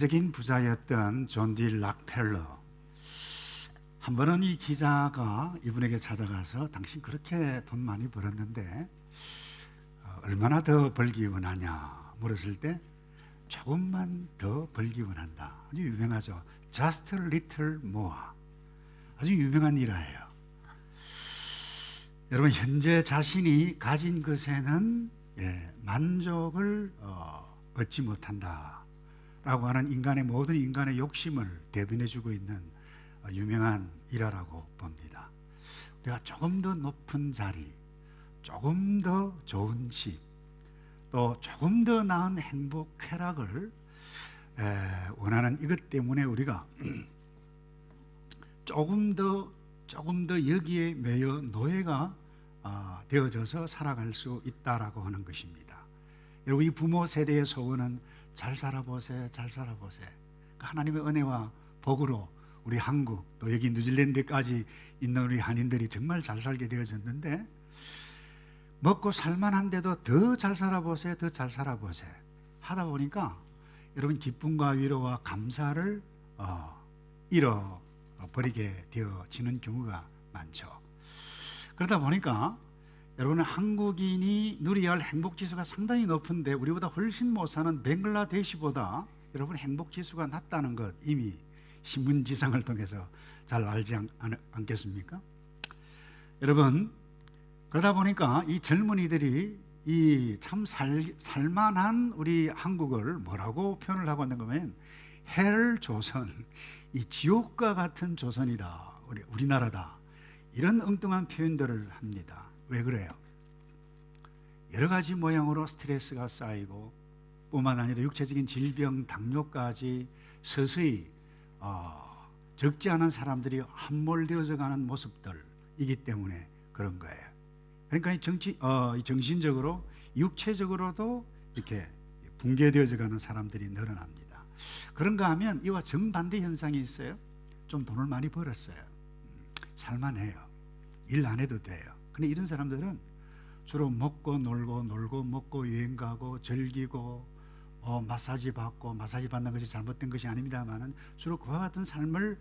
적인 부자였던 존 디 락펠러. 한 번은 이 기자가 이분에게 찾아가서 당신 그렇게 돈 많이 벌었는데 얼마나 더 벌기 원하냐 물었을 때 조금만 더 벌기 원한다. 아주 유명하죠. Just a little more. 아주 유명한 일화예요. 여러분, 현재 자신이 가진 것에는 만족을 얻지 못한다 라고 하는 모든 인간의 욕심을 대변해주고 있는 유명한 일화라고 봅니다. 우리가 조금 더 높은 자리, 조금 더 좋은 집, 또 조금 더 나은 행복, 쾌락을 원하는 이것 때문에 우리가 조금 더 여기에 매여 노예가 되어져서 살아갈 수 있다라고 하는 것입니다. 여러분, 이 부모 세대의 소원은 잘 살아보세, 잘 살아보세. 하나님의 은혜와 복으로 우리 한국 또 여기 뉴질랜드까지 있는 우리 한인들이 정말 잘 살게 되어졌는데, 먹고 살만한데도 더 잘 살아보세, 더 잘 살아보세 하다 보니까 여러분, 기쁨과 위로와 감사를 잃어버리게 되어지는 경우가 많죠. 그러다 보니까 여러분, 한국인이 누려야 할 행복지수가 상당히 높은데 우리보다 훨씬 못 사는 벵글라데시보다 여러분 행복지수가 낮다는 것 이미 신문지상을 통해서 잘 알지 않겠습니까? 여러분, 그러다 보니까 이 젊은이들이 이 참 살만한 우리 한국을 뭐라고 표현을 하고 있는 거면 헬 조선, 이 지옥과 같은 조선이다, 우리나라다, 이런 엉뚱한 표현들을 합니다. 왜 그래요? 여러 가지 모양으로 스트레스가 쌓이고 뿐만 아니라 육체적인 질병, 당뇨까지 서서히 적지 않은 사람들이 함몰되어져 가는 모습들이기 때문에 그런 거예요. 그러니까 이 정신적으로, 육체적으로도 이렇게 붕괴되어져 가는 사람들이 늘어납니다. 그런가 하면 이와 정반대 현상이 있어요. 좀 돈을 많이 벌었어요. 살만해요. 일 안 해도 돼요. 근데 이런 사람들은 주로 먹고 놀고 먹고 여행 가고 즐기고 마사지 받고, 마사지 받는 것이 잘못된 것이 아닙니다만은 주로 그와 같은 삶을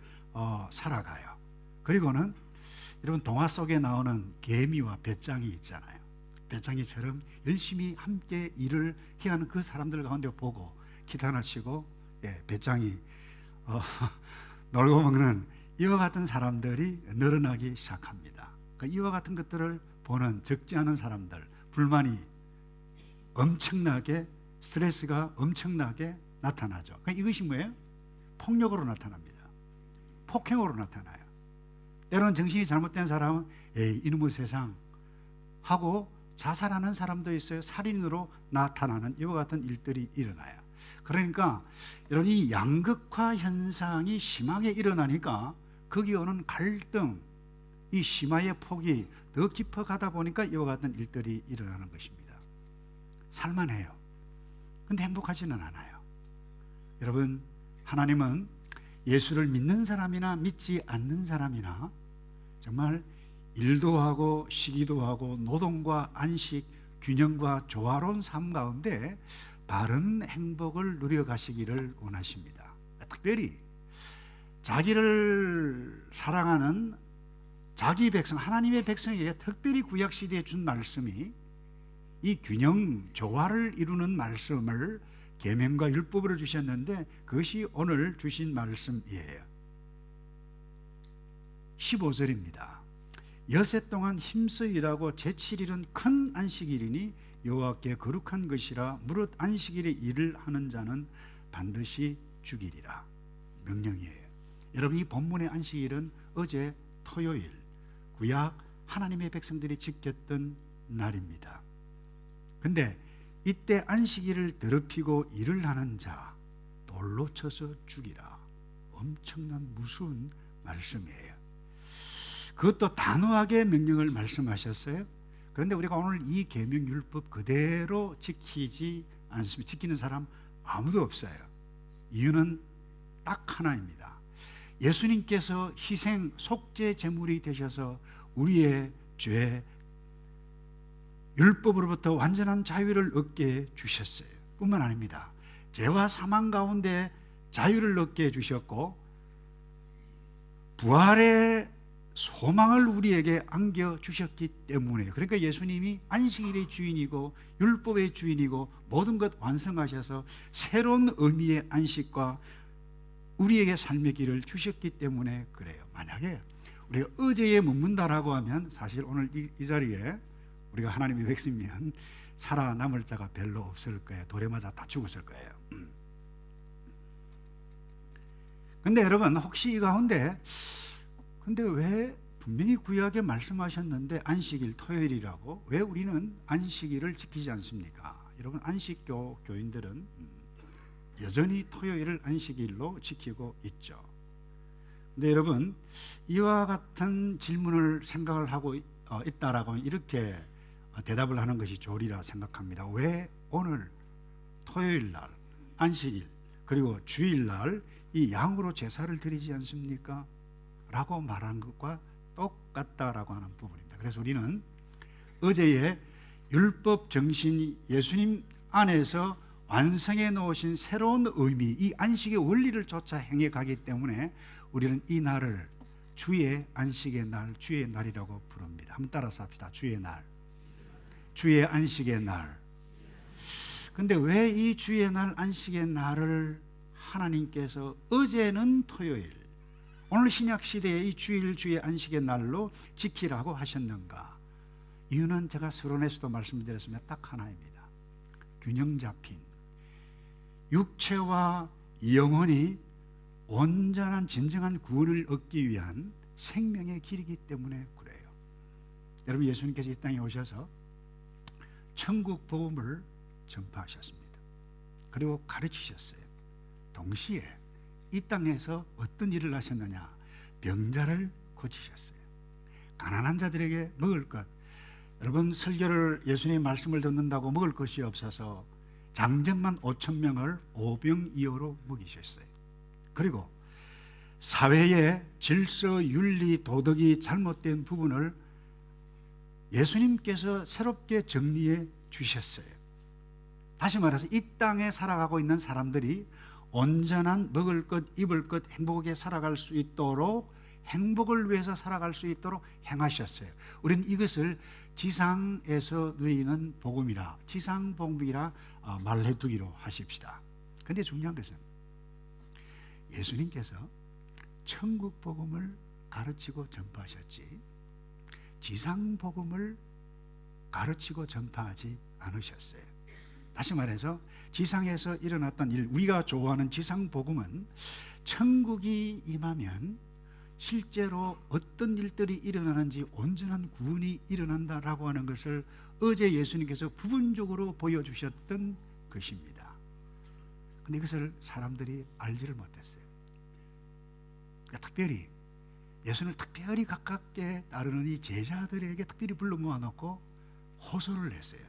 살아가요. 그리고는 여러분, 동화 속에 나오는 개미와 배짱이 있잖아요. 배짱이처럼 열심히 함께 일을 해야 하는 그 사람들 가운데 보고 기타나 치고 배짱이 놀고 먹는 이와 같은 사람들이 늘어나기 시작합니다. 그러니까 이와 같은 것들을 보는 적지 않은 사람들, 불만이 엄청나게, 스트레스가 엄청나게 나타나죠. 그러니까 이것이 뭐예요? 폭력으로 나타납니다. 폭행으로 나타나요. 때로는 정신이 잘못된 사람은 에이, 이놈의 세상 하고 자살하는 사람도 있어요. 살인으로 나타나는 이와 같은 일들이 일어나요. 그러니까 여러분, 이 양극화 현상이 심하게 일어나니까 거기 오는 갈등, 이 심화의 폭이 더 깊어가다 보니까 이와 같은 일들이 일어나는 것입니다. 살만해요. 근데 행복하지는 않아요. 여러분, 하나님은 예수를 믿는 사람이나 믿지 않는 사람이나 정말 일도 하고 쉬기도 하고 노동과 안식, 균형과 조화로운 삶 가운데 바른 행복을 누려가시기를 원하십니다. 특별히 자기를 사랑하는 자기 백성, 하나님의 백성에게 특별히 구약시대에 준 말씀이 이 균형, 조화를 이루는 말씀을 계명과 율법으로 주셨는데 그것이 오늘 주신 말씀이에요. 15절입니다. 여세 동안 힘써 일하고 제7일은 큰 안식일이니 여호와께 거룩한 것이라 무릇 안식일에 일을 하는 자는 반드시 죽이리라. 명령이에요. 여러분, 이 본문의 안식일은 어제 토요일 구약 하나님의 백성들이 지켰던 날입니다. 근데 이때 안식일을 더럽히고 일을 하는 자 돌로 쳐서 죽이라. 엄청난 무서운 말씀이에요. 그것도 단호하게 명령을 말씀하셨어요. 그런데 우리가 오늘 이 계명율법 그대로 지키지 않습니다. 지키는 사람 아무도 없어요. 이유는 딱 하나입니다. 예수님께서 희생 속죄 제물이 되셔서 우리의 죄, 율법으로부터 완전한 자유를 얻게 주셨어요. 뿐만 아닙니다. 죄와 사망 가운데 자유를 얻게 해주셨고 부활의 소망을 우리에게 안겨주셨기 때문에, 그러니까 예수님이 안식일의 주인이고 율법의 주인이고 모든 것 완성하셔서 새로운 의미의 안식과 우리에게 삶의 길을 주셨기 때문에 그래요. 만약에 우리가 어제에 머문다라고 하면 사실 오늘 이 자리에 우리가 하나님의 백성이면 살아남을 자가 별로 없을 거예요. 돌에 맞아 다 죽었을 거예요. 근데 여러분, 혹시 이 가운데 근데 왜 분명히 구약에 말씀하셨는데 안식일 토요일이라고 왜 우리는 안식일을 지키지 않습니까? 여러분, 안식교 교인들은 여전히 토요일을 안식일로 지키고 있죠. 근데 여러분, 이와 같은 질문을 생각을 하고 있다라고 하면 이렇게 대답을 하는 것이 좋으리라 생각합니다. 왜 오늘 토요일 날 안식일 그리고 주일 날 이 양으로 제사를 드리지 않습니까? 라고 말하는 것과 똑같다라고 하는 부분입니다. 그래서 우리는 어제의 율법 정신, 예수님 안에서 완성해 놓으신 새로운 의미, 이 안식의 원리를 쫓아 행해 가기 때문에 우리는 이 날을 주의 안식의 날, 주의 날이라고 부릅니다. 한번 따라서 합시다. 주의 날, 주의 안식의 날. 근데 왜 이 주의 날, 안식의 날을 하나님께서 어제는 토요일, 오늘 신약시대의 이 주일, 주의 안식의 날로 지키라고 하셨는가? 이유는 제가 서론에서도 말씀드렸으면 딱 하나입니다. 균형 잡힌 육체와 영혼이 온전한 진정한 구원을 얻기 위한 생명의 길이기 때문에 그래요. 여러분, 예수님께서 이 땅에 오셔서 천국 복음을 전파하셨습니다. 그리고 가르치셨어요. 동시에 이 땅에서 어떤 일을 하셨느냐? 병자를 고치셨어요. 가난한 자들에게 먹을 것, 여러분, 설교를 예수님의 말씀을 듣는다고 먹을 것이 없어서 장정만 5,000명을 오병이어로 먹이셨어요. 그리고 사회의 질서, 윤리, 도덕이 잘못된 부분을 예수님께서 새롭게 정리해 주셨어요. 다시 말해서 이 땅에 살아가고 있는 사람들이 온전한 먹을 것, 입을 것, 행복하게 살아갈 수 있도록, 행복을 위해서 살아갈 수 있도록 행하셨어요. 우리는 이것을 지상에서 누리는 복음이라, 지상복음이라 말해두기로 하십시다. 그런데 중요한 것은 예수님께서 천국 복음을 가르치고 전파하셨지 지상 복음을 가르치고 전파하지 않으셨어요. 다시 말해서 지상에서 일어났던 일, 우리가 좋아하는 지상 복음은 천국이 임하면 실제로 어떤 일들이 일어나는지 온전한 구원이 일어난다라고 하는 것을 어제 예수님께서 부분적으로 보여주셨던 것입니다. 그런데 이것을 사람들이 알지를 못했어요. 그러니까 특별히 예수님을 특별히 가깝게 따르는 이 제자들에게 특별히 불러 모아놓고 호소를 했어요.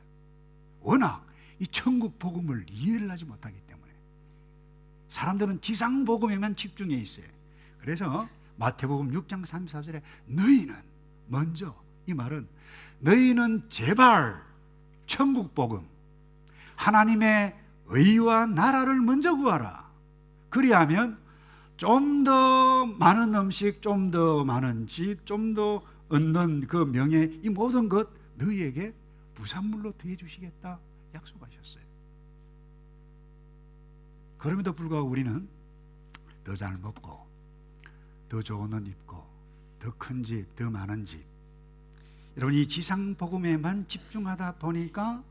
워낙 이 천국 복음을 이해를 하지 못하기 때문에 사람들은 지상 복음에만 집중해 있어요. 그래서 마태복음 6장 34절에 너희는 먼저, 이 말은 너희는 제발 천국 복음, 하나님의 의와 나라를 먼저 구하라. 그리하면 좀 더 많은 음식, 좀 더 많은 집, 좀 더 얻는 그 명예, 이 모든 것 너희에게 부산물로 더해 주시겠다 약속하셨어요. 그럼에도 불구하고 우리는 더 잘 먹고 더 좋은 옷 입고 더 큰 집, 더 많은 집, 여러분 이 지상 복음에만 집중하다 보니까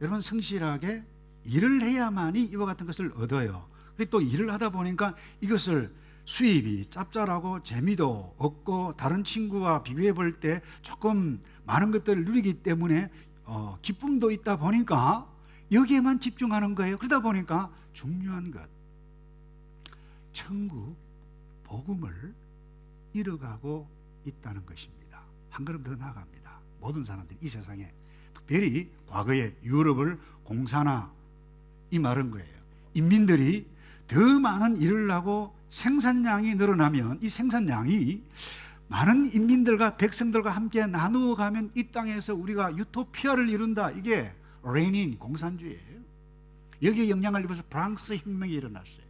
여러분 성실하게 일을 해야만이 이와 같은 것을 얻어요. 그리고 또 일을 하다 보니까 이것을 수입이 짭짤하고 재미도 없고 다른 친구와 비교해 볼 때 조금 많은 것들을 누리기 때문에 기쁨도 있다 보니까 여기에만 집중하는 거예요. 그러다 보니까 중요한 것, 천국 복음을 잃어가고 있다는 것입니다. 한 걸음 더 나아갑니다. 모든 사람들이 이 세상에, 특별히 과거에 유럽을 공산화 이 말은 거예요. 인민들이 더 많은 일을 하고 생산량이 늘어나면 이 생산량이 많은 인민들과 백성들과 함께 나누어 가면 이 땅에서 우리가 유토피아를 이룬다. 이게 레닌 공산주의예요. 여기에 영향을 입어서 프랑스 혁명이 일어났어요.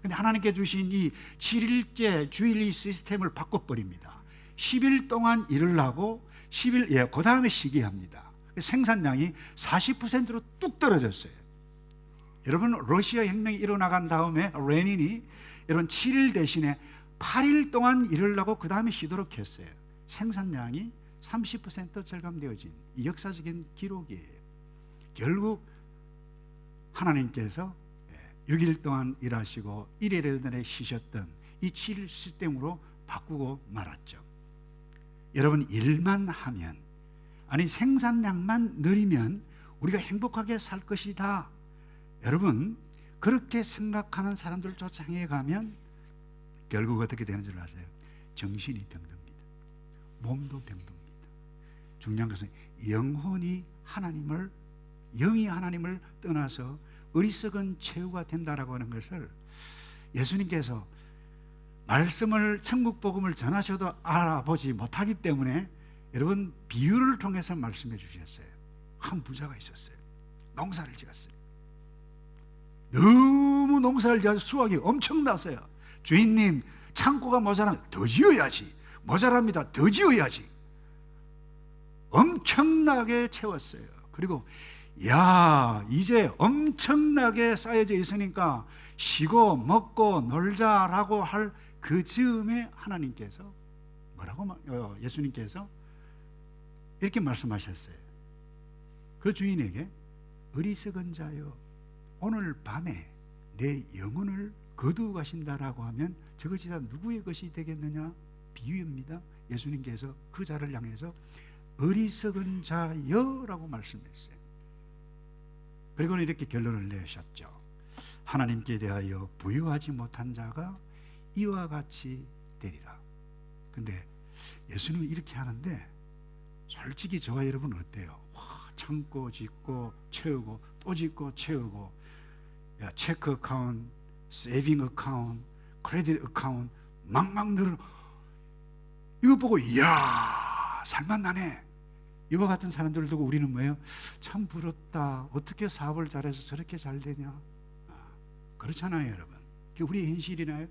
근데 하나님께 주신 이 7일째 주일 시스템을 바꿔버립니다. 10일 동안 일을 하고 10일, 그 다음에 쉬게 합니다. 생산량이 40%로 뚝 떨어졌어요. 여러분, 러시아 혁명이 일어나간 다음에 레닌이 이런 7일 대신에 8일 동안 일을 하고 그 다음에 쉬도록 했어요. 생산량이 30% 절감되어진 이 역사적인 기록이에요. 결국 하나님께서 6일 동안 일하시고 1일에 쉬셨던 이 7일 시스템으로 바꾸고 말았죠. 여러분, 일만 하면, 아니 생산량만 늘리면 우리가 행복하게 살 것이다. 여러분, 그렇게 생각하는 사람들 쫓아해 가면 결국 어떻게 되는 줄 아세요? 정신이 병듭니다. 몸도 병듭니다. 중요한 것은 영이 하나님을 떠나서 어리석은 최후가 된다라고 하는 것을 예수님께서 말씀을, 천국 복음을 전하셔도 알아보지 못하기 때문에 여러분, 비유를 통해서 말씀해 주셨어요. 한 부자가 있었어요. 농사를 지었어요. 너무 농사를 지어서 수확이 엄청났어요. 주인님, 창고가 모자라면 더 지어야지. 모자랍니다. 더 지어야지. 엄청나게 채웠어요. 그리고 이제 엄청나게 쌓여져 있으니까 쉬고 먹고 놀자라고 할 그 즈음에 하나님께서 예수님께서 이렇게 말씀하셨어요. 그 주인에게, 어리석은 자여, 오늘 밤에 내 영혼을 거두어 가신다라고 하면 저것이 다 누구의 것이 되겠느냐? 비유입니다. 예수님께서 그 자를 향해서 어리석은 자여라고 말씀했어요. 그리고는 이렇게 결론을 내셨죠. 하나님께 대하여 부유하지 못한 자가 이와 같이 되리라. 근데 예수님은 이렇게 하는데 솔직히 저와 여러분 어때요? 창고 짓고 채우고 또 짓고 채우고, 체크 어카운트, 세이빙 어카운트, 크레딧 어카운트 막막 늘어. 이거 보고 이야, 살만나네. 이와 같은 사람들을 두고 우리는 뭐예요? 참 부럽다. 어떻게 사업을 잘해서 저렇게 잘 되냐? 그렇잖아요, 여러분. 그게 우리의 현실이나요?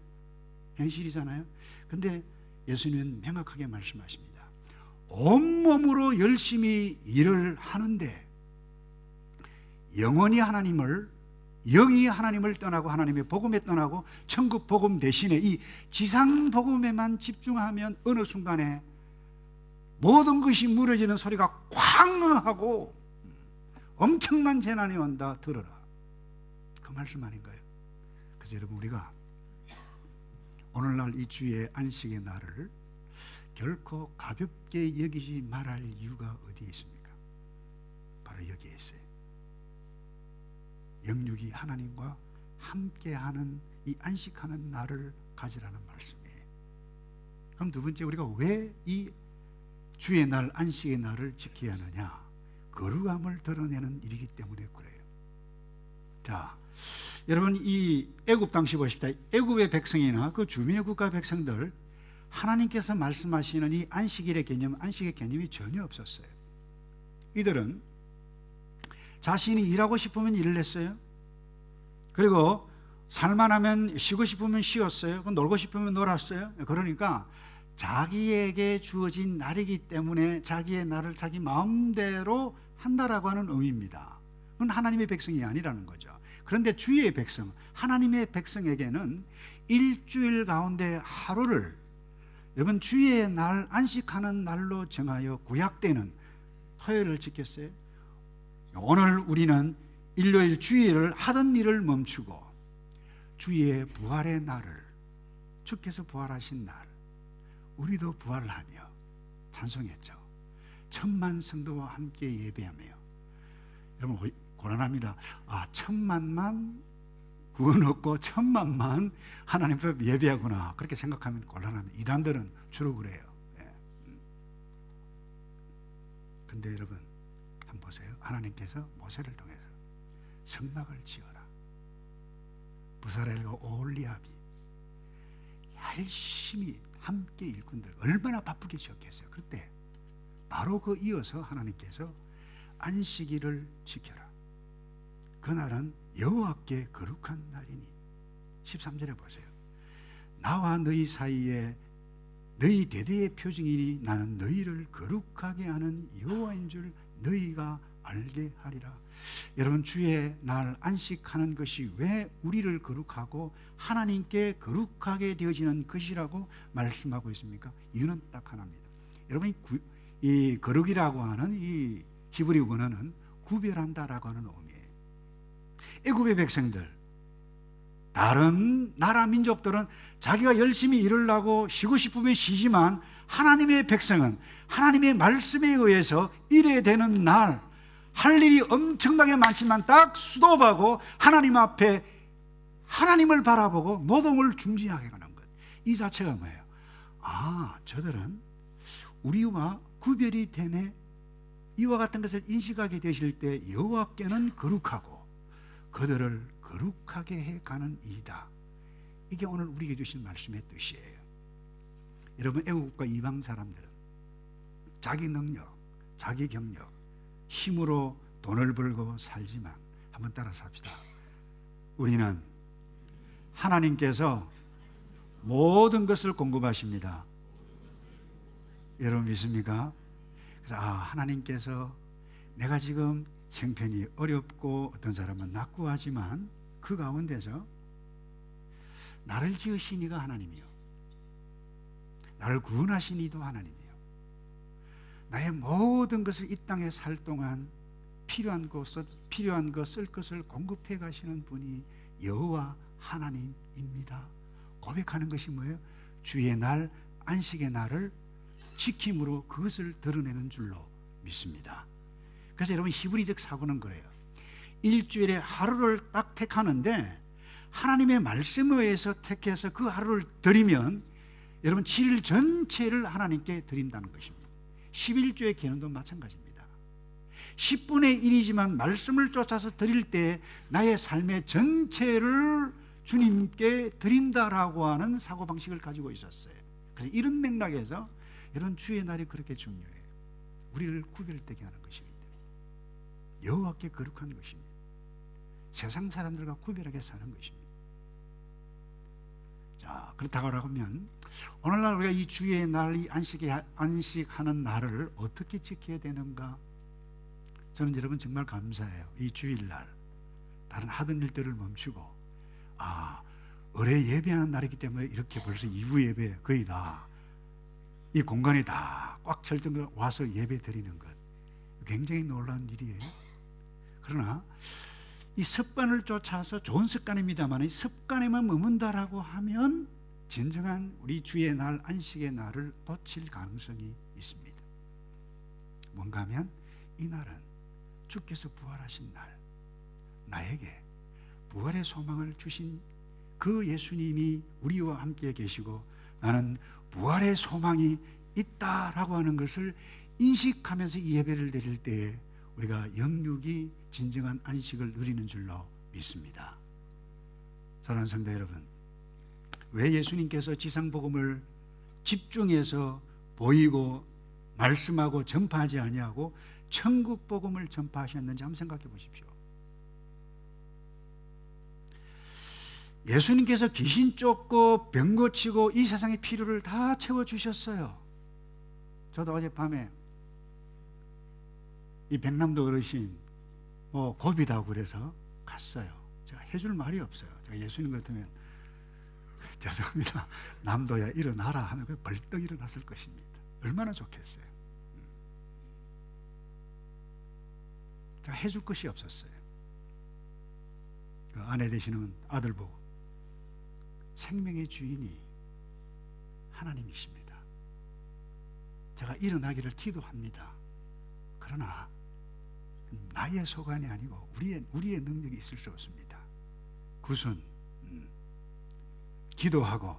현실이잖아요. 근데 예수님은 명확하게 말씀하십니다. 온몸으로 열심히 일을 하는데 영이 하나님을 떠나고 하나님의 복음에 떠나고 천국 복음 대신에 이 지상 복음에만 집중하면 어느 순간에 모든 것이 무너지는 소리가 쾅 하고 엄청난 재난이 온다. 들어라. 그 말씀 아닌가요? 그래서 여러분, 우리가 오늘날 이 주의 안식의 날을 결코 가볍게 여기지 말할 이유가 어디에 있습니까? 바로 여기에 있어요. 영육이 하나님과 함께하는 이 안식하는 날을 가지라는 말씀이에요. 그럼 두 번째, 우리가 왜 이 주의 날, 안식의 날을 지켜야 하느냐? 거룩함을 드러내는 일이기 때문에 그래요. 자, 여러분, 이 애굽 당시 보십시다. 애굽의 백성이나 그 주민의 국가 백성들, 하나님께서 말씀하시는 이 안식일의 개념, 안식의 개념이 전혀 없었어요. 이들은 자신이 일하고 싶으면 일을 했어요. 그리고 살만하면 쉬고 싶으면 쉬었어요. 놀고 싶으면 놀았어요. 그러니까 자기에게 주어진 날이기 때문에 자기의 날을 자기 마음대로 한다라고 하는 의미입니다. 그건 하나님의 백성이 아니라는 거죠. 그런데 주의 백성, 하나님의 백성에게는 일주일 가운데 하루를, 여러분, 주의 날, 안식하는 날로 정하여 구약 때는 토요일을 지켰어요. 오늘 우리는 일요일 주일을 하던 일을 멈추고 주의 부활의 날을, 주께서 부활하신 날, 우리도 부활하며 찬송했죠. 천만 성도와 함께 예배하며. 여러분, 고난합니다. 천만만 구원 얻고 천만만 하나님 앞에 예배하구나, 그렇게 생각하면 곤란합니다. 이단들은 주로 그래요. 근데 여러분, 한번 보세요. 하나님께서 모세를 통해서 성막을 지어라. 부사렐과 오홀리압이 열심히 함께 일꾼들 얼마나 바쁘게 지었겠어요. 그때 바로 그 이어서 하나님께서 안식일을 지켜라. 그날은 여호와께 거룩한 날이니 13절에 보세요. 나와 너희 사이에 너희 대대의 표징이니 나는 너희를 거룩하게 하는 여호와인 줄 너희가 알게 하리라. 여러분, 주의 날 안식하는 것이 왜 우리를 거룩하고 하나님께 거룩하게 되어지는 것이라고 말씀하고 있습니까? 이유는 딱 하나입니다. 여러분, 이 거룩이라고 하는 이 히브리 원어는 구별한다라고 하는 의미예요. 애굽의 백성들, 다른 나라 민족들은 자기가 열심히 일하려고 쉬고 싶으면 쉬지만 하나님의 백성은 하나님의 말씀에 의해서 일해야 되는 날, 할 일이 엄청나게 많지만 딱 수도하고 하나님 앞에 하나님을 바라보고 노동을 중지하게 하는 것, 이 자체가 뭐예요? 아, 저들은 우리와 구별이 되네. 이와 같은 것을 인식하게 되실 때 여호와께는 거룩하고 그들을 거룩하게 해가는 이다. 이게 오늘 우리에게 주신 말씀의 뜻이에요. 여러분, 애국과 이방 사람들은 자기 능력, 자기 경력, 힘으로 돈을 벌고 살지만, 한번 따라서 합시다. 우리는 하나님께서 모든 것을 공급하십니다. 여러분 믿습니까? 그래서 하나님께서 내가 지금 형편이 어렵고 어떤 사람은 낙구하지만 그 가운데서 나를 지으신 이가 하나님이요, 나를 구원하신 이도 하나님이요, 나의 모든 것을 이 땅에 살 동안 필요한 것 쓸 것을 공급해 가시는 분이 여호와 하나님입니다. 고백하는 것이 뭐예요? 주의 날, 안식의 날을 지킴으로 그것을 드러내는 줄로 믿습니다. 그래서 여러분, 히브리적 사고는 그래요. 일주일에 하루를 딱 택하는데 하나님의 말씀에 의해서 택해서 그 하루를 드리면 여러분 7일 전체를 하나님께 드린다는 것입니다. 11조의 개념도 마찬가지입니다. 10분의 1이지만 말씀을 쫓아서 드릴 때 나의 삶의 전체를 주님께 드린다라고 하는 사고방식을 가지고 있었어요. 그래서 이런 맥락에서 이런 주의 날이 그렇게 중요해요. 우리를 구별되게 하는 것이기 때문에 여호와께 거룩한 것입니다. 세상 사람들과 구별하게 사는 것입니다. 자, 그렇다고 하면 오늘날 우리가 이 주의 날, 이 안식하는 날을 어떻게 지켜야 되는가? 저는 여러분 정말 감사해요. 이 주일날 다른 하던 일들을 멈추고 의뢰 예배하는 날이기 때문에 이렇게 벌써 2부 예배 거의 다 이 공간이 다 꽉 찰 정도로 와서 예배 드리는 것, 굉장히 놀라운 일이에요. 그러나 이 습관을 쫓아서, 좋은 습관입니다만 이 습관에만 머문다라고 하면 진정한 우리 주의 날, 안식의 날을 놓칠 가능성이 있습니다. 뭔가 하면 이 날은 주께서 부활하신 날, 나에게 부활의 소망을 주신 그 예수님이 우리와 함께 계시고 나는 부활의 소망이 있다라고 하는 것을 인식하면서 이 예배를 드릴 때에 우리가 영육이 진정한 안식을 누리는 줄로 믿습니다. 사랑하는 성도 여러분, 왜 예수님께서 지상복음을 집중해서 보이고 말씀하고 전파하지 아니하고 천국복음을 전파하셨는지 한번 생각해 보십시오. 예수님께서 귀신 쫓고 병 고치고 이 세상의 필요를 다 채워주셨어요. 저도 어젯밤에 이 백남도 어르신 고비다고 그래서 갔어요. 제가 해줄 말이 없어요. 제가 예수님 같으면 죄송합니다, 남도야 일어나라 하면 벌떡 일어났을 것입니다. 얼마나 좋겠어요. 제가 해줄 것이 없었어요. 그 아내 되시는 아들 보고 생명의 주인이 하나님이십니다. 제가 일어나기를 기도합니다. 그러나 나의 소관이 아니고 우리의 능력이 있을 수 없습니다. 그것은 기도하고,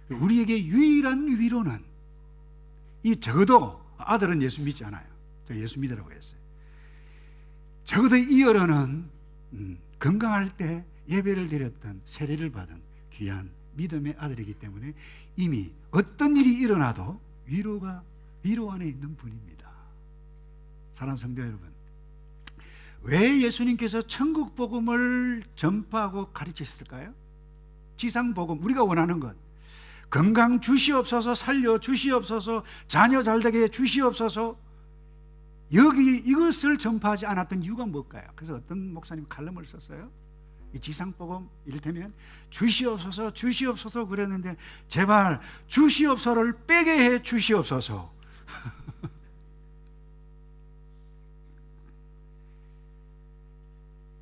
우리에게 유일한 위로는 적어도 아들은 예수 믿지 않아요. 제가 예수 믿으라고 했어요. 적어도 이 어른은 건강할 때 예배를 드렸던, 세례를 받은 귀한 믿음의 아들이기 때문에 이미 어떤 일이 일어나도 위로 안에 있는 분입니다. 사랑하는 성도 여러분, 왜 예수님께서 천국 복음을 전파하고 가르치셨을까요? 지상복음, 우리가 원하는 것, 건강 주시옵소서, 살려 주시옵소서, 자녀 잘되게 주시옵소서, 여기 이것을 전파하지 않았던 이유가 뭘까요? 그래서 어떤 목사님 칼럼을 썼어요. 이 지상복음 이를테면 주시옵소서 주시옵소서 그랬는데 제발 주시옵소서를 빼게 해 주시옵소서.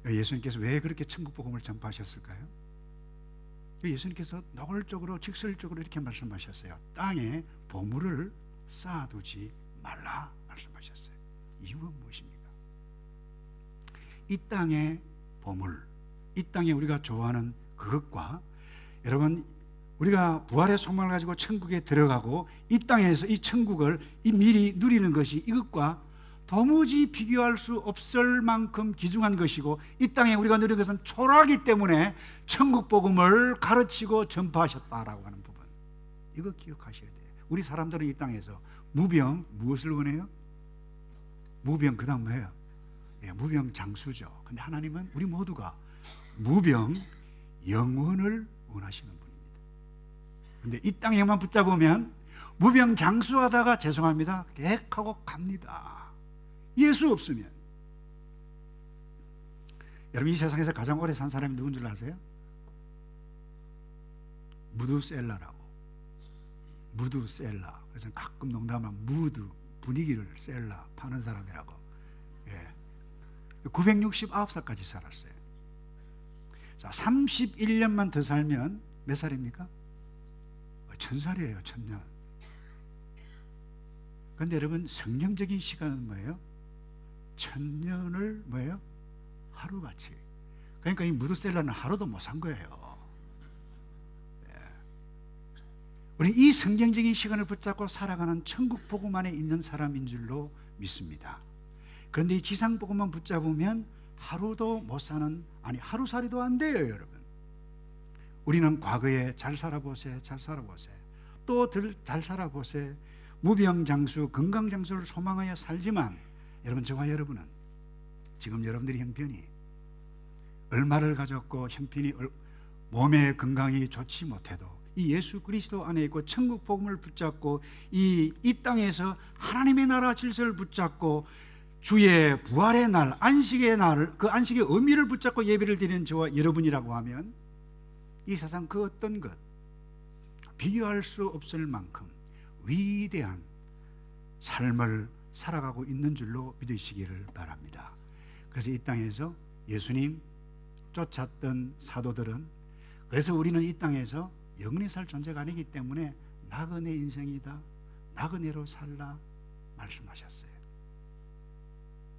예수님께서 왜 그렇게 천국복음을 전파하셨을까요? 예수님께서 노골적으로 직설적으로 이렇게 말씀하셨어요. 땅에 보물을 쌓아두지 말라 말씀하셨어요. 이유가 무엇입니까? 이 땅의 보물, 이 땅에 우리가 좋아하는 그것과 여러분 우리가 부활의 소망을 가지고 천국에 들어가고 이 땅에서 이 천국을 미리 누리는 것이 이것과 도무지 비교할 수 없을 만큼 귀중한 것이고 이 땅에 우리가 누리는 것은 초라하기 때문에 천국 복음을 가르치고 전파하셨다라고 하는 부분, 이거 기억하셔야 돼요. 우리 사람들은 이 땅에서 무병 무엇을 원해요? 무병 그 다음 뭐예요? 무병 장수죠. 근데 하나님은 우리 모두가 무병 영원을 원하시는 분입니다. 근데 이 땅에만 붙잡으면 무병 장수하다가 죄송합니다 객하고 갑니다. 예수 없으면. 여러분 이 세상에서 가장 오래 산 사람이 누군 줄 아세요? 무드셀라라고. 무드셀라. 그래서 가끔 농담하면 무드 분위기를 셀라 파는 사람이라고. 969살까지 살았어요. 자, 31년만 더 살면 몇 살입니까? 1000살이에요. 1000년. 그런데 여러분 성경적인 시간은 뭐예요? 1000년을 뭐예요? 하루같이. 그러니까 이 무드셀라는 하루도 못 산 거예요. 우리 이 성경적인 시간을 붙잡고 살아가는 천국 복음 안에 있는 사람인 줄로 믿습니다. 그런데 이 지상 복음만 붙잡으면 하루도 못 사는, 아니 하루살이도 안 돼요. 여러분 우리는 과거에 잘 살아보세, 잘 살아보세, 또 잘 살아보세, 무병장수 건강장수를 소망하여 살지만 여러분 저와 여러분은 지금 여러분들이 형편이 얼마를 가졌고 형편이 몸의 건강이 좋지 못해도 이 예수 그리스도 안에 있고 천국 복음을 붙잡고 이 땅에서 하나님의 나라 질서를 붙잡고 주의 부활의 날, 안식의 날, 그 안식의 의미를 붙잡고 예배를 드리는 저와 여러분이라고 하면 이 세상 그 어떤 것 비교할 수 없을 만큼 위대한 삶을 살아가고 있는 줄로 믿으시기를 바랍니다. 그래서 이 땅에서 예수님 쫓았던 사도들은, 그래서 우리는 이 땅에서 영원히 살 존재가 아니기 때문에 나그네 인생이다, 나그네로 살라 말씀하셨어요.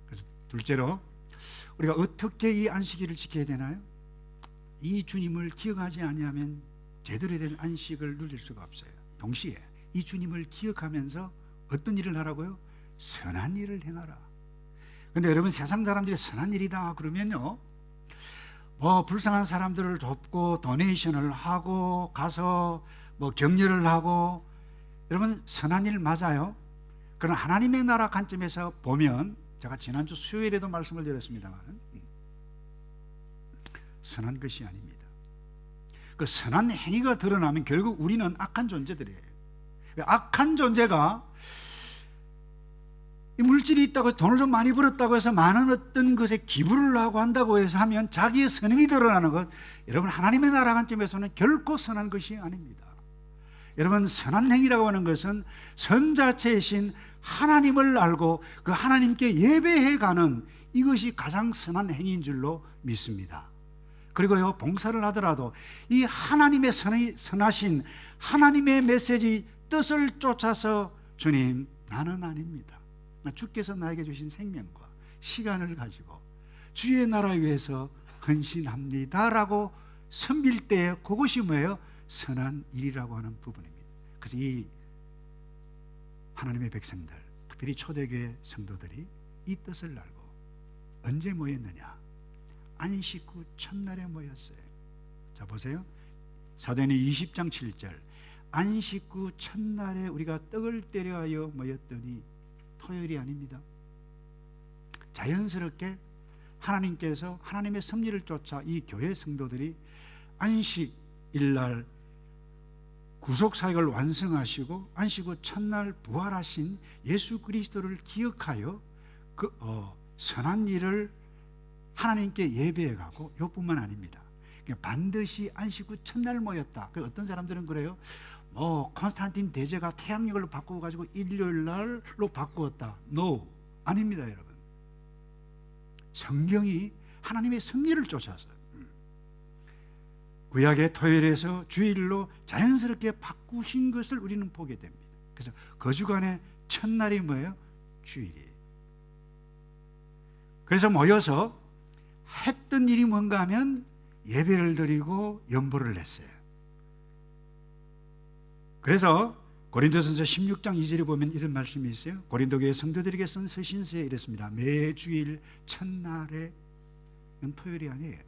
그래서 둘째로 우리가 어떻게 이 안식일을 지켜야 되나요? 이 주님을 기억하지 아니하면 제대로 된 안식을 누릴 수가 없어요. 동시에 이 주님을 기억하면서 어떤 일을 하라고요? 선한 일을 행하라. 근데 여러분 세상 사람들이 선한 일이다 그러면요, 뭐 불쌍한 사람들을 돕고 도네이션을 하고 가서 뭐 격려를 하고, 여러분 선한 일 맞아요. 그러나 하나님의 나라 관점에서 보면, 제가 지난주 수요일에도 말씀을 드렸습니다만 선한 것이 아닙니다. 그 선한 행위가 드러나면 결국 우리는 악한 존재들이에요. 악한 존재가 물질이 있다고 돈을 좀 많이 벌었다고 해서 많은 어떤 것에 기부를 하고 한다고 해서 하면 자기의 선행이 드러나는 것, 여러분 하나님의 나라 관점에서는 결코 선한 것이 아닙니다. 여러분 선한 행위라고 하는 것은 선 자체이신 하나님을 알고 그 하나님께 예배해가는, 이것이 가장 선한 행위인 줄로 믿습니다. 그리고요 봉사를 하더라도 이 하나님의 선하신 하나님의 메시지 뜻을 쫓아서 주님 나는 아닙니다, 주께서 나에게 주신 생명과 시간을 가지고 주의 나라 위해서 헌신합니다라고 섬길 때 그것이 뭐예요? 선한 일이라고 하는 부분입니다. 그래서 이 하나님의 백성들, 특별히 초대교회 성도들이 이 뜻을 알고 언제 모였느냐? 안식 후 첫날에 모였어요. 자 보세요, 사도행전 20장 7절, 안식 후 첫날에 우리가 떡을 떼려하여 모였더니, 토요일이 아닙니다. 자연스럽게 하나님께서 하나님의 섭리를 쫓아 이 교회 성도들이 안식, 일날 구속 사역을 완성하시고 안식 후 첫날 부활하신 예수 그리스도를 기억하여 그 선한 일을 하나님께 예배해 가고 이것뿐만 아닙니다. 반드시 안식 후 첫날 모였다. 어떤 사람들은 그래요. 콘스탄틴 대제가 태양력을 바꾸어 가지고 일요일 날로 바꾸었다. No, 아닙니다, 여러분. 성경이 하나님의 섭리를 쫓아서 구약의 토요일에서 주일로 자연스럽게 바꾸신 것을 우리는 보게 됩니다. 그래서 거주간의 첫날이 뭐예요? 주일이에요. 그래서 모여서 했던 일이 뭔가 하면 예배를 드리고 연보를 냈어요. 그래서 고린도전서 16장 2절에 보면 이런 말씀이 있어요. 고린도 교회 성도들에게 쓴 서신서에 이랬습니다. 매주일 첫날에, 이건 토요일이 아니에요.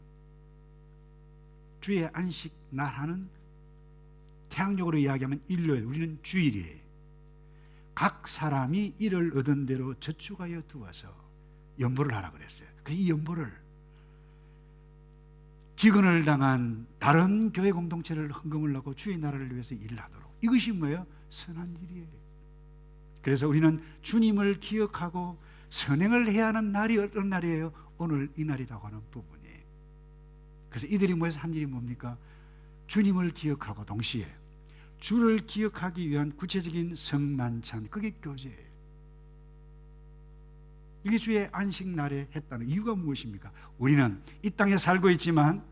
주의 안식 날 하는, 태양력으로 이야기하면 일요일, 우리는 주일이에요. 각 사람이 일을 얻은 대로 저축하여 두어서 연보를 하라 그랬어요. 그래서 이 연보를 기근을 당한 다른 교회 공동체를 헌금을 하고 주의 나라를 위해서 일을 하도록, 이것이 뭐예요? 선한 일이에요. 그래서 우리는 주님을 기억하고 선행을 해야 하는 날이 어떤 날이에요? 오늘 이 날이라고 하는 부분이에요. 그래서 이들이 모여서 한 일이 뭡니까? 주님을 기억하고 동시에 주를 기억하기 위한 구체적인 성만찬, 그게 교제예요. 이게 주의 안식날에 했다는 이유가 무엇입니까? 우리는 이 땅에 살고 있지만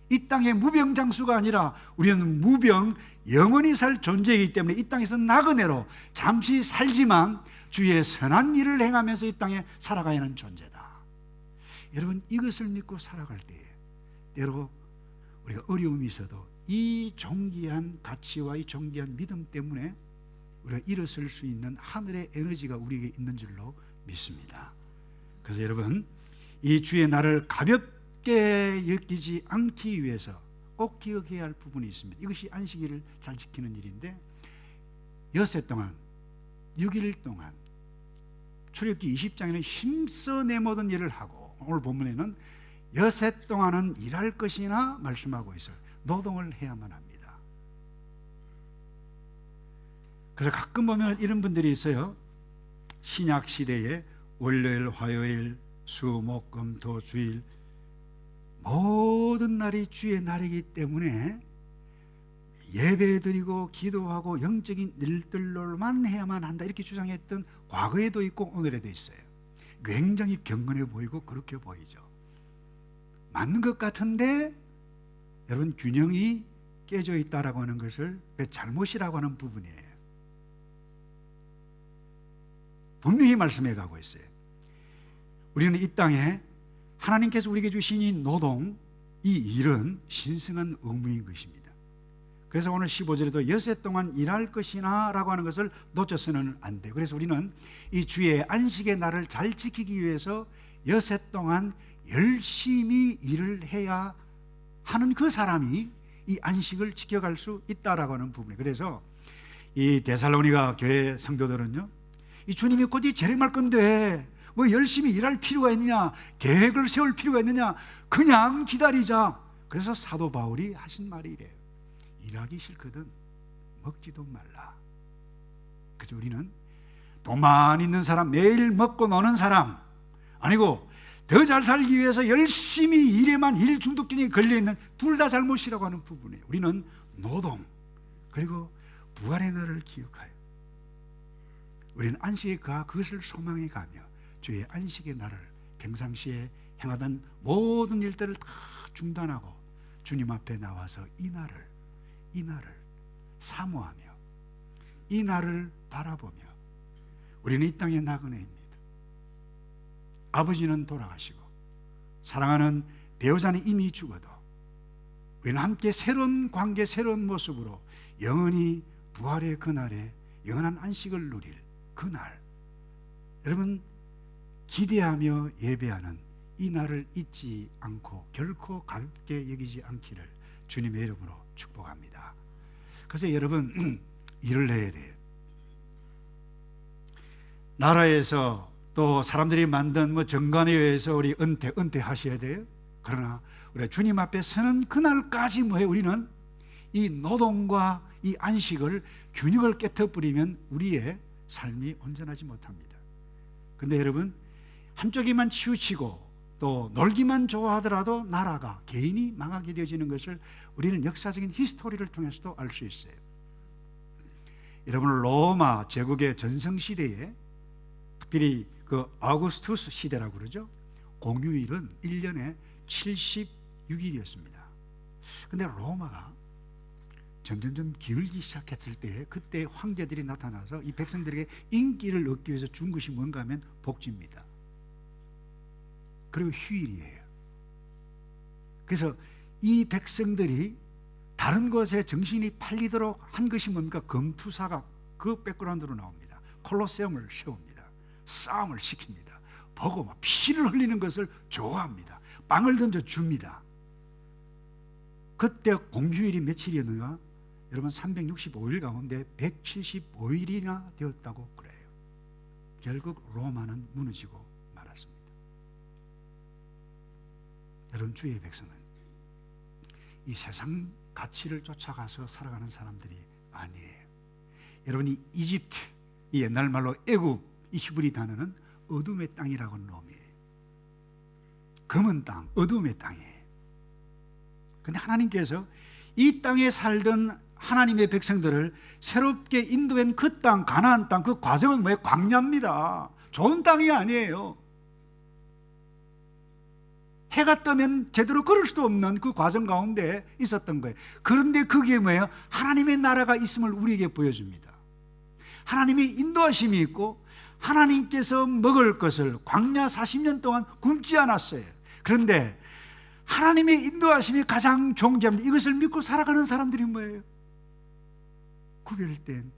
이 땅의 무병장수가 아니라 우리는 무병 영원히 살 존재이기 때문에 이 땅에서 나그네로 잠시 살지만 주의 선한 일을 행하면서 이 땅에 살아가야 하는 존재다. 여러분, 이것을 믿고 살아갈 때에 때로 우리가 어려움이 있어도 이 존귀한 가치와 이 존귀한 믿음 때문에 우리가 일어설 수 있는 하늘의 에너지가 우리에게 있는 줄로 믿습니다. 그래서 여러분, 이 주의 날을 가볍게 여기지 않기 위해서 꼭 기억해야 할 부분이 있습니다. 이것이 안식일을 잘 지키는 일인데, 엿새 동안 6일 동안 출애굽기 20장에는 힘써 내 모든 일을 하고, 오늘 본문에는 엿새 동안은 일할 것이나 말씀하고 있어요. 노동을 해야만 합니다. 그래서 가끔 보면 이런 분들이 있어요. 신약 시대에 월요일, 화요일, 수, 목, 금, 토, 주일 모든 날이 주의 날이기 때문에 예배드리고 기도하고 영적인 일들로만 해야만 한다, 이렇게 주장했던 과거에도 있고 오늘에도 있어요. 굉장히 경건해 보이고 그렇게 보이죠. 맞는 것 같은데 여러분, 균형이 깨져 있다라고 하는 것을 잘못이라고 하는 부분이에요. 분명히 말씀해 가고 있어요. 우리는 이 땅에 하나님께서 우리에게 주신 이 노동, 이 일은 신성한 의무인 것입니다. 그래서 오늘 15절에도 엿새 동안 일할 것이나 라고 하는 것을 놓쳐서는 안 돼요. 그래서 우리는 이 주의 안식의 날을 잘 지키기 위해서 엿새 동안 열심히 일을 해야 하는 그 사람이 이 안식을 지켜갈 수 있다라고 하는 부분이에요. 그래서 이 데살로니가 교회 성도들은요, 이 주님이 곧 이 재림할 건데 뭐 열심히 일할 필요가 있느냐, 계획을 세울 필요가 있느냐, 그냥 기다리자. 그래서 사도 바울이 하신 말이 이래요. 일하기 싫거든 먹지도 말라. 그래서 우리는 돈만 있는 사람, 매일 먹고 노는 사람 아니고 더 잘 살기 위해서 열심히 일에만 일 중독증에 걸려있는, 둘 다 잘못이라고 하는 부분이에요. 우리는 노동 그리고 부활의 날을 기억하여 우리는 안식에 그것을 소망해 가며 주의 안식의 날을 평상시에 행하던 모든 일들을 다 중단하고 주님 앞에 나와서 이 날을 사모하며 이 날을 바라보며, 우리는 이 땅의 나그네입니다. 아버지는 돌아가시고 사랑하는 배우자는 이미 죽어도 우리는 함께 새로운 관계, 새로운 모습으로 영원히 부활의 그날에 영원한 안식을 누릴 그날, 여러분 기대하며 예배하는 이 날을 잊지 않고 결코 가볍게 여기지 않기를 주님의 이름으로 축복합니다. 그래서 여러분 일을 해야 돼요. 나라에서 또 사람들이 만든 정관에 의해서 우리 은퇴하셔야 돼요. 그러나 우리 주님 앞에 서는 그날까지 우리는 이 노동과 이 안식을 균형을 깨트려버리면 우리의 삶이 온전하지 못합니다. 근데 여러분, 한쪽에만 치우치고 또 놀기만 좋아하더라도 나라가, 개인이 망하게 되어지는 것을 우리는 역사적인 히스토리를 통해서도 알 수 있어요. 여러분, 로마 제국의 전성시대에 특별히 그 아우구스투스 시대라고 그러죠. 공휴일은 1년에 76일이었습니다. 근데 로마가 점점점 기울기 시작했을 때, 그때 황제들이 나타나서 이 백성들에게 인기를 얻기 위해서 준 것이 뭔가 하면 복지입니다. 그리고 휴일이에요. 그래서 이 백성들이 다른 곳에 정신이 팔리도록 한 것이 뭡니까? 검투사가 그 백그라운드로 나옵니다. 콜로세움을 세웁니다. 싸움을 시킵니다. 보고 막 피를 흘리는 것을 좋아합니다. 빵을 던져 줍니다. 그때 공휴일이 며칠이었는가? 여러분, 365일 가운데 175일이나 되었다고 그래요. 결국 로마는 무너지고 말았습니다. 여러분, 주의 백성은 이 세상 가치를 쫓아가서 살아가는 사람들이 아니에요. 여러분, 이 이집트, 이 옛날 말로 애굽, 이 히브리 단어는 어둠의 땅이라고 하는 놈이에요. 검은 땅, 어둠의 땅이에요. 근데 하나님께서 이 땅에 살던 하나님의 백성들을 새롭게 인도한 그 땅, 가나안 땅, 그 과정은 뭐예요? 광야입니다. 좋은 땅이 아니에요. 해가 뜨면 제대로 걸을 수도 없는 그 과정 가운데 있었던 거예요. 그런데 그게 뭐예요? 하나님의 나라가 있음을 우리에게 보여줍니다. 하나님의 인도하심이 있고 하나님께서 먹을 것을 광야 40년 동안 굶지 않았어요. 그런데 하나님의 인도하심이 가장 존귀합니다. 이것을 믿고 살아가는 사람들이 뭐예요? 구별된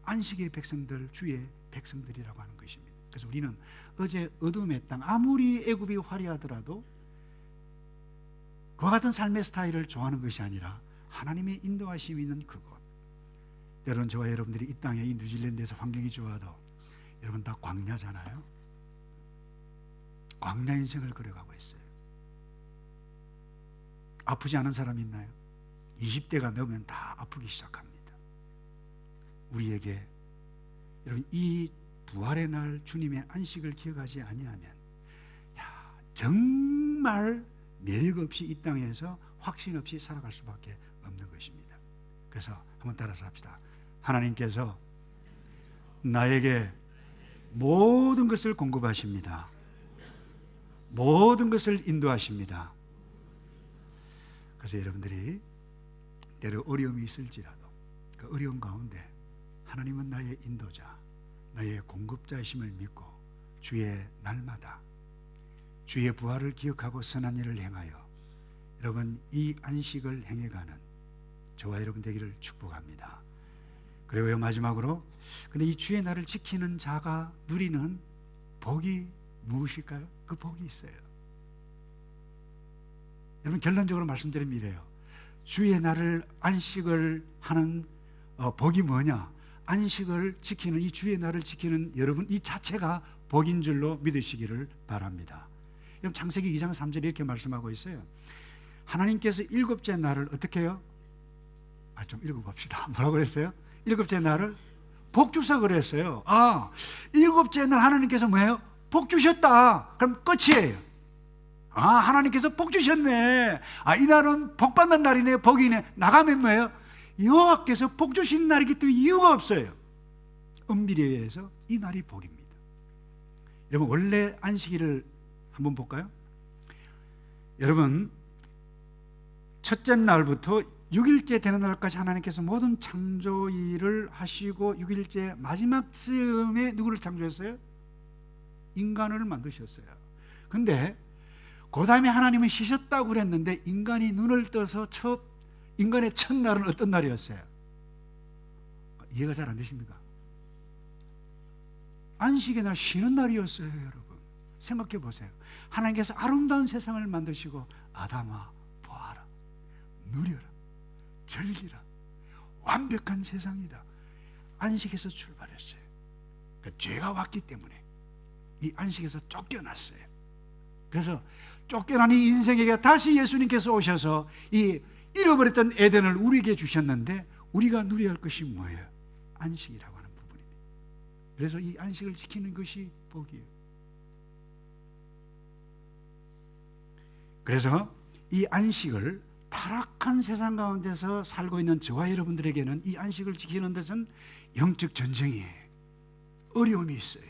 안식의 백성들, 주의 백성들이라고 하는 것입니다. 그래서 우리는 어제 어둠의 땅, 아무리 애굽이 화려하더라도 그와 같은 삶의 스타일을 좋아하는 것이 아니라 하나님의 인도하심이 있는 그곳. 여러분, 저와 여러분들이 이 땅에, 이 뉴질랜드에서 환경이 좋아도 여러분 다 광야잖아요. 광야 인생을 걸어가고 있어요. 아프지 않은 사람 있나요? 20대가 넘으면 다 아프기 시작합니다. 우리에게 여러분, 이 부활의 날 주님의 안식을 기억하지 아니하면 정말 매력 없이 이 땅에서 확신 없이 살아갈 수밖에 없는 것입니다. 그래서 한번 따라서 합시다. 하나님께서 나에게 모든 것을 공급하십니다. 모든 것을 인도하십니다. 그래서 여러분들이 때로 어려움이 있을지라도 그 어려움 가운데 하나님은 나의 인도자, 나의 공급자이심을 믿고 주의 날마다 주의 부활을 기억하고 선한 일을 행하여 여러분 이 안식을 행해가는 저와 여러분 되기를 축복합니다. 그리고 마지막으로, 근데 이 주의 날을 지키는 자가 누리는 복이 무엇일까요? 그 복이 있어요. 여러분, 결론적으로 말씀드리면 이래요. 주의 날을 안식을 하는 복이 뭐냐? 안식을 지키는, 이 주의 날을 지키는 여러분 이 자체가 복인 줄로 믿으시기를 바랍니다. 여러분, 창세기 2장 3절에 이렇게 말씀하고 있어요. 하나님께서 일곱째 날을 어떻게 해요? 좀 읽어봅시다. 뭐라고 그랬어요? 일곱째 날을 복 주사 그랬어요. 일곱째 날 하나님께서 뭐예요? 복 주셨다. 그럼 끝이에요. 하나님께서 복 주셨네. 이 날은 복 받는 날이네, 복이네. 나가면 뭐예요? 여호와께서 복 주신 날이기 때문에 이유가 없어요. 엄밀히 의해서 이 날이 복입니다. 여러분, 원래 안식일을 한번 볼까요? 여러분, 첫째 날부터 6일째 되는 날까지 하나님께서 모든 창조 일을 하시고 6일째 마지막 즈음에 누구를 창조했어요? 인간을 만드셨어요. 근데 그 다음에 하나님은 쉬셨다고 그랬는데 인간이 눈을 떠서 인간의 첫날은 어떤 날이었어요? 이해가 잘 안 되십니까? 안식의 날, 쉬는 날이었어요. 여러분, 생각해 보세요. 하나님께서 아름다운 세상을 만드시고 아담아 보아라, 누려라, 즐기라, 완벽한 세상이다. 안식에서 출발했어요. 그러니까 죄가 왔기 때문에 이 안식에서 쫓겨났어요. 그래서 쫓겨난 이 인생에게 다시 예수님께서 오셔서 이 잃어버렸던 에덴을 우리에게 주셨는데 우리가 누려야 할 것이 뭐예요? 안식이라고 하는 부분입니다. 그래서 이 안식을 지키는 것이 복이에요. 그래서 이 안식을 타락한 세상 가운데서 살고 있는 저와 여러분들에게는 이 안식을 지키는 것은 영적 전쟁이에요. 어려움이 있어요.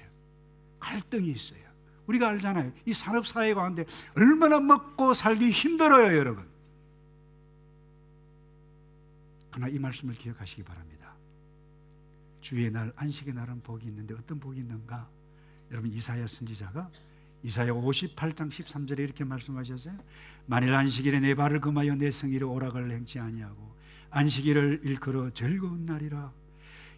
갈등이 있어요. 우리가 알잖아요. 이 산업사회 가운데 얼마나 먹고 살기 힘들어요, 여러분. 그러나 이 말씀을 기억하시기 바랍니다. 주의 날, 안식의 날은 복이 있는데 어떤 복이 있는가? 여러분, 이사야 선지자가 이사야 58장 13절에 이렇게 말씀하셨어요. 만일 안식일에 내 발을 금하여 내 성의를 오락을 행치 아니하고 안식일을 일컬어 즐거운 날이라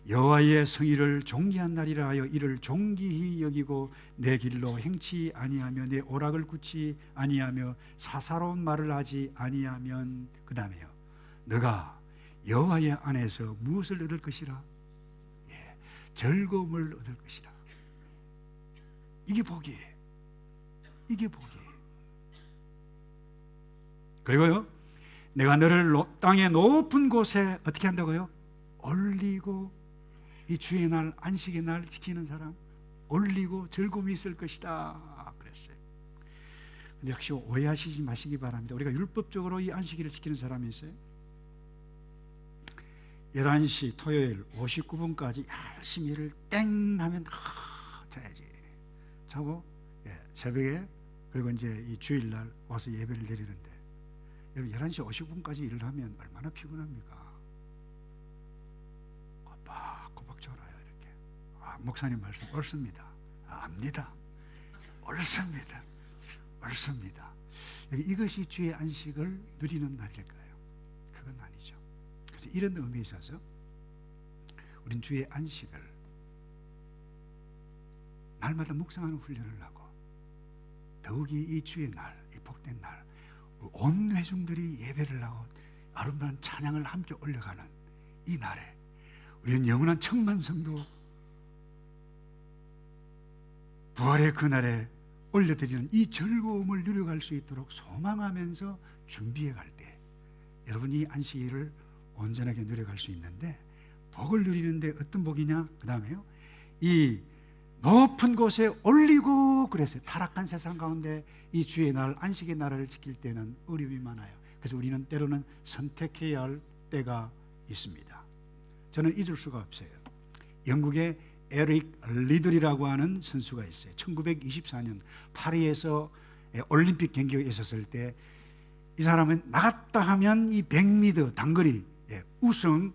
여호와의 성의를 존귀한 날이라 하여 이를 존귀히 여기고 내 길로 행치 아니하며 내 오락을 굳지 아니하며 사사로운 말을 하지 아니하면, 그 다음에요, 너가 여호와의 안에서 무엇을 얻을 것이라? 즐거움을 얻을 것이라. 이게 복이에요. 이게 복이에요. 그리고요, 내가 너를 땅의 높은 곳에 어떻게 한다고요? 올리고, 이 주의 날, 안식의 날 지키는 사람 올리고 즐거움이 있을 것이다 그랬어요. 근데 역시 오해하시지 마시기 바랍니다. 우리가 율법적으로 이 안식일을 지키는 사람이 있어요. 11시 토요일 59분까지 열심히 일을 땡 하면 자야지. 자고 새벽에, 그리고 이제 이 주일날 와서 예배를 드리는데, 여러분 11시 50분까지 일을 하면 얼마나 피곤합니까? 꼬박꼬박 졸아요. 이렇게. 목사님 말씀 옳습니다. 압니다. 옳습니다. 옳습니다. 이것이 주의 안식을 누리는 날일까요? 그건 아니죠. 그래서 이런 의미에 있어서 우린 주의 안식을 날마다 묵상하는 훈련을 하고, 더욱이 이 주의 날, 이 복된 날, 온 회중들이 예배를 하고 아름다운 찬양을 함께 올려가는 이 날에 우리는 영원한 천만 성도 부활의 그날에 올려드리는 이 즐거움을 누려갈 수 있도록 소망하면서 준비해 갈 때, 여러분 이 안식일을 온전하게 누려갈 수 있는데, 복을 누리는데 어떤 복이냐? 그 다음에요, 이 높은 곳에 올리고, 그랬어요. 타락한 세상 가운데 이 주의 날, 안식의 날을 지킬 때는 어려움이 많아요. 그래서 우리는 때로는 선택해야 할 때가 있습니다. 저는 잊을 수가 없어요. 영국의 에릭 리들이라고 하는 선수가 있어요. 1924년 파리에서 올림픽 경기가 있었을 때, 이 사람은 나갔다 하면 이 100m 단거리 우승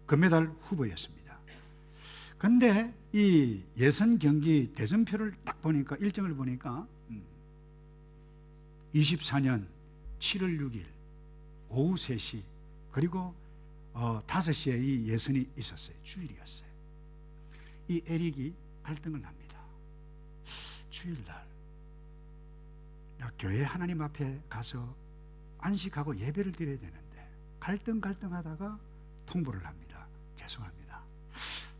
금메달 후보였습니다. 그런데 이 예선 경기 대전표를 딱 보니까, 일정을 보니까 24년 7월 6일 오후 3시 그리고 5시에 이 예선이 있었어요. 주일이었어요. 이 에릭이 갈등을 합니다. 주일날 교회 하나님 앞에 가서 안식하고 예배를 드려야 되는데 갈등하다가 통보를 합니다. 죄송합니다.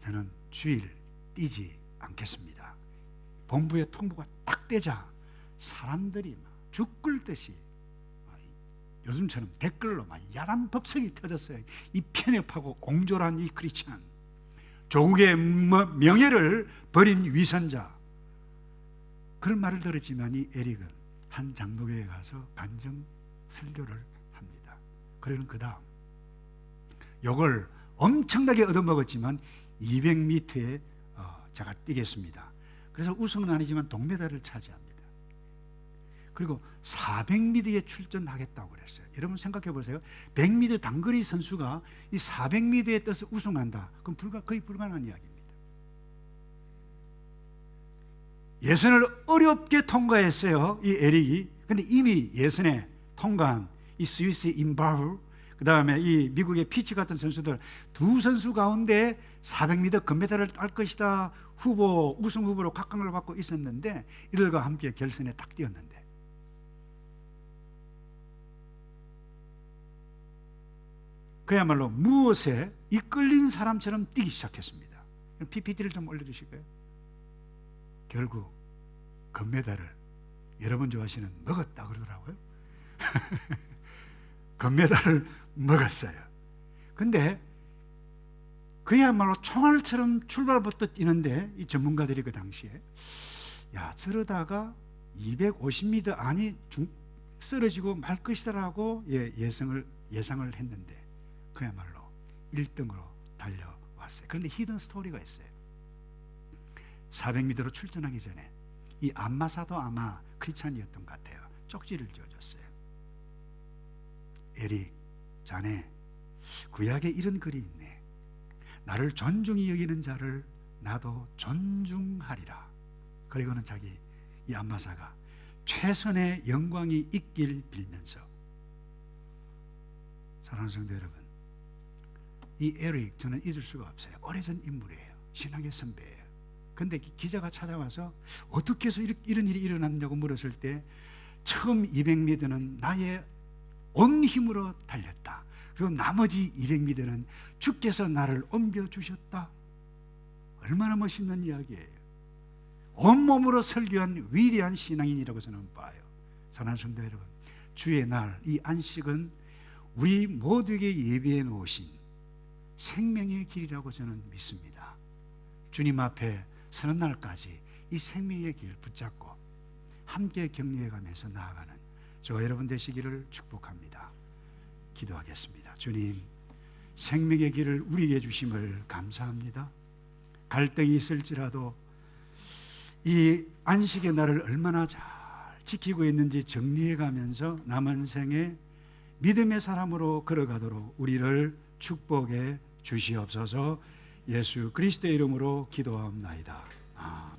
저는 주일 뛰지 않겠습니다. 본부에 통보가 딱 되자 사람들이 막 죽을 듯이, 요즘처럼 댓글로 막 야단 법석이 터졌어요. 이 편협하고 옹졸한 이 크리스찬, 조국의 명예를 버린 위선자, 그런 말을 들었지만 이 에릭은 한 장로교에 가서 간증 설교를 합니다. 그러는 그 다음 욕을 엄청나게 얻어먹었지만 200m에 제가 뛰겠습니다. 그래서 우승은 아니지만 동메달을 차지합니다. 그리고 400m에 출전하겠다고 그랬어요. 여러분 생각해 보세요. 100m 단거리 선수가 이 400m에 떠서 우승한다. 그럼 거의 불가능한 이야기입니다. 예선을 어렵게 통과했어요, 이 에릭이. 근데 이미 예선에 통과한 이 스위스의 임바흐, 그 다음에 이 미국의 피치 같은 선수들, 두 선수 가운데 400m 금메달을 딸 것이다 우승 후보로 각광을 받고 있었는데, 이들과 함께 결선에 딱 뛰었는데 그야말로 무엇에 이끌린 사람처럼 뛰기 시작했습니다. PPT를 좀 올려주실까요? 결국 금메달을 여러분 좋아하시는 먹었다 그러더라고요. 금메달을 먹었어요. 근데 그야말로 총알처럼 출발부터 뛰는데 이 전문가들이 그 당시에 야 저러다가 250m 안이 쓰러지고 말 것이라고 예상을 했는데 그야말로 1등으로 달려왔어요. 그런데 히든 스토리가 있어요. 400m로 출전하기 전에 이 안마사도 아마 크리스찬이었던 것 같아요. 쪽지를 지어줬어요. 에릭, 자네 구약에 이런 글이 있네. 나를 존중히 여기는 자를 나도 존중하리라. 그리고는 자기 이 안마사가 최선의 영광이 있길 빌면서, 사랑하는 성도 여러분, 이 에릭 저는 잊을 수가 없어요. 오래전 인물이에요. 신앙의 선배예요. 근데 기자가 찾아와서 어떻게 해서 이런 일이 일어났냐고 물었을 때 처음 200m는 나의 온 힘으로 달렸다. 그리고 나머지 200m는 주께서 나를 옮겨주셨다. 얼마나 멋있는 이야기예요. 온몸으로 설교한 위대한 신앙인이라고 저는 봐요. 사랑하는 성도 여러분, 주의 날, 이 안식은 우리 모두에게 예비해 놓으신 생명의 길이라고 저는 믿습니다. 주님 앞에 서는 날까지 이 생명의 길 붙잡고 함께 격려해 가면서 나아가는 저와 여러분 되시기를 축복합니다. 기도하겠습니다. 주님, 생명의 길을 우리에게 주심을 감사합니다. 갈등이 있을지라도 이 안식의 날을 얼마나 잘 지키고 있는지 정리해 가면서 남은 생에 믿음의 사람으로 걸어가도록 우리를 축복해 주시옵소서. 예수 그리스도의 이름으로 기도하옵나이다. 아멘.